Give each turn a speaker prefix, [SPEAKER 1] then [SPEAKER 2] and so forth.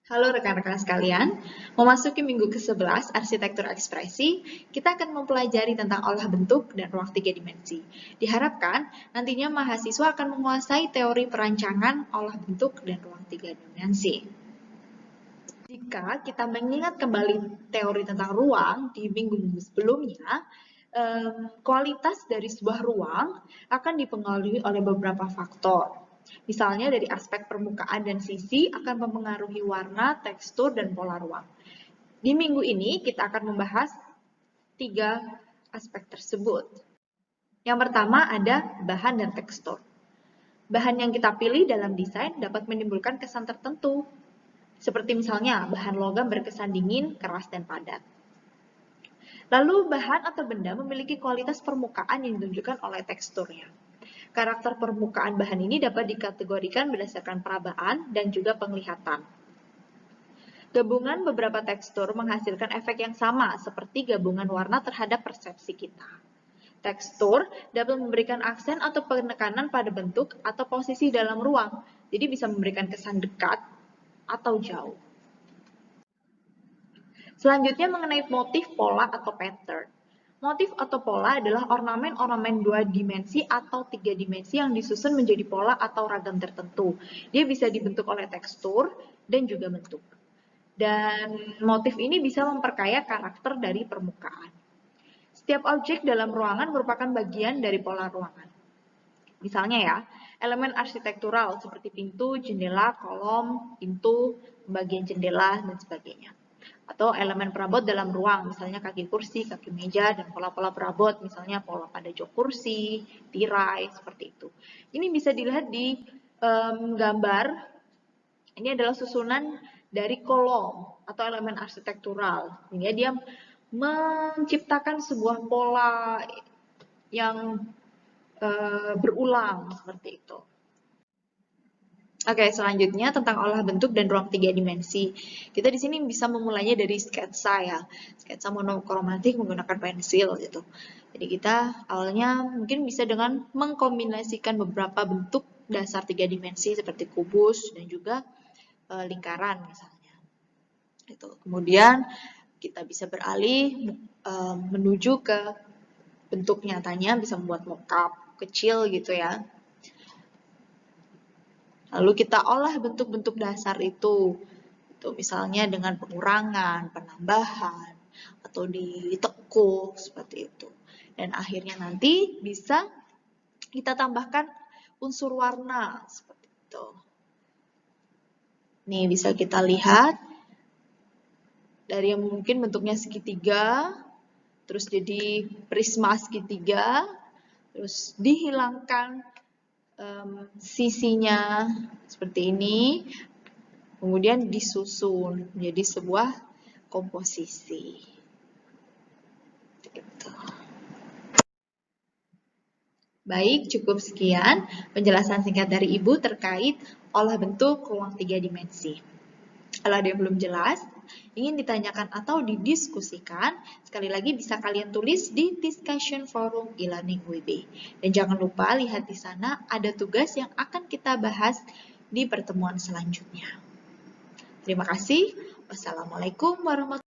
[SPEAKER 1] Halo rekan-rekan sekalian, memasuki minggu ke-11 arsitektur ekspresi, kita akan mempelajari tentang olah bentuk dan ruang tiga dimensi. Diharapkan nantinya mahasiswa akan menguasai teori perancangan olah bentuk dan ruang tiga dimensi. Jika kita mengingat kembali teori tentang ruang di minggu-minggu sebelumnya, kualitas dari sebuah ruang akan dipengaruhi oleh beberapa faktor. Misalnya dari aspek permukaan dan sisi akan mempengaruhi warna, tekstur, dan pola ruang. Di minggu ini kita akan membahas 3 aspek tersebut. Yang pertama ada bahan dan tekstur. Bahan yang kita pilih dalam desain dapat menimbulkan kesan tertentu. Seperti misalnya bahan logam berkesan dingin, keras, dan padat. Lalu bahan atau benda memiliki kualitas permukaan yang ditunjukkan oleh teksturnya. Karakter permukaan bahan ini dapat dikategorikan berdasarkan perabaan dan juga penglihatan. Gabungan beberapa tekstur menghasilkan efek yang sama seperti gabungan warna terhadap persepsi kita. Tekstur dapat memberikan aksen atau penekanan pada bentuk atau posisi dalam ruang, jadi bisa memberikan kesan dekat atau jauh. Selanjutnya mengenai motif, pola, atau pattern. Motif atau pola adalah ornamen-ornamen 2 dimensi atau 3 dimensi yang disusun menjadi pola atau ragam tertentu. Dia bisa dibentuk oleh tekstur dan juga bentuk. Dan motif ini bisa memperkaya karakter dari permukaan. Setiap objek dalam ruangan merupakan bagian dari pola ruangan. Misalnya ya, elemen arsitektural seperti pintu, jendela, kolom, pintu, bagian jendela, dan sebagainya. Atau elemen perabot dalam ruang, misalnya kaki kursi, kaki meja, dan pola-pola perabot, misalnya pola pada jok kursi, tirai, seperti itu. Ini bisa dilihat di gambar, ini adalah susunan dari kolom atau elemen arsitektural. Sehingga dia menciptakan sebuah pola yang berulang, seperti itu. Oke, selanjutnya tentang olah bentuk dan ruang tiga dimensi. Kita di sini bisa memulainya dari sketsa ya, sketsa monokromatik menggunakan pensil gitu. Jadi kita awalnya mungkin bisa dengan mengkombinasikan beberapa bentuk dasar tiga dimensi seperti kubus dan juga lingkaran misalnya. Itu. Kemudian kita bisa beralih menuju ke bentuk nyatanya, bisa membuat mockup kecil gitu ya. Lalu kita olah bentuk-bentuk dasar itu misalnya dengan pengurangan, penambahan, atau ditekuk seperti itu. Dan akhirnya nanti bisa kita tambahkan unsur warna seperti itu. Nih bisa kita lihat dari yang mungkin bentuknya segitiga, terus jadi prisma segitiga, terus dihilangkan sisinya seperti ini, kemudian disusun menjadi sebuah komposisi. Gitu. Baik, cukup sekian penjelasan singkat dari Ibu terkait olah bentuk ruang tiga dimensi. Kalau ada yang belum jelas, ingin ditanyakan atau didiskusikan, sekali lagi bisa kalian tulis di discussion forum e-learning WB. Dan jangan lupa lihat di sana ada tugas yang akan kita bahas di pertemuan selanjutnya. Terima kasih. Wassalamualaikum warahmatullahi wabarakatuh.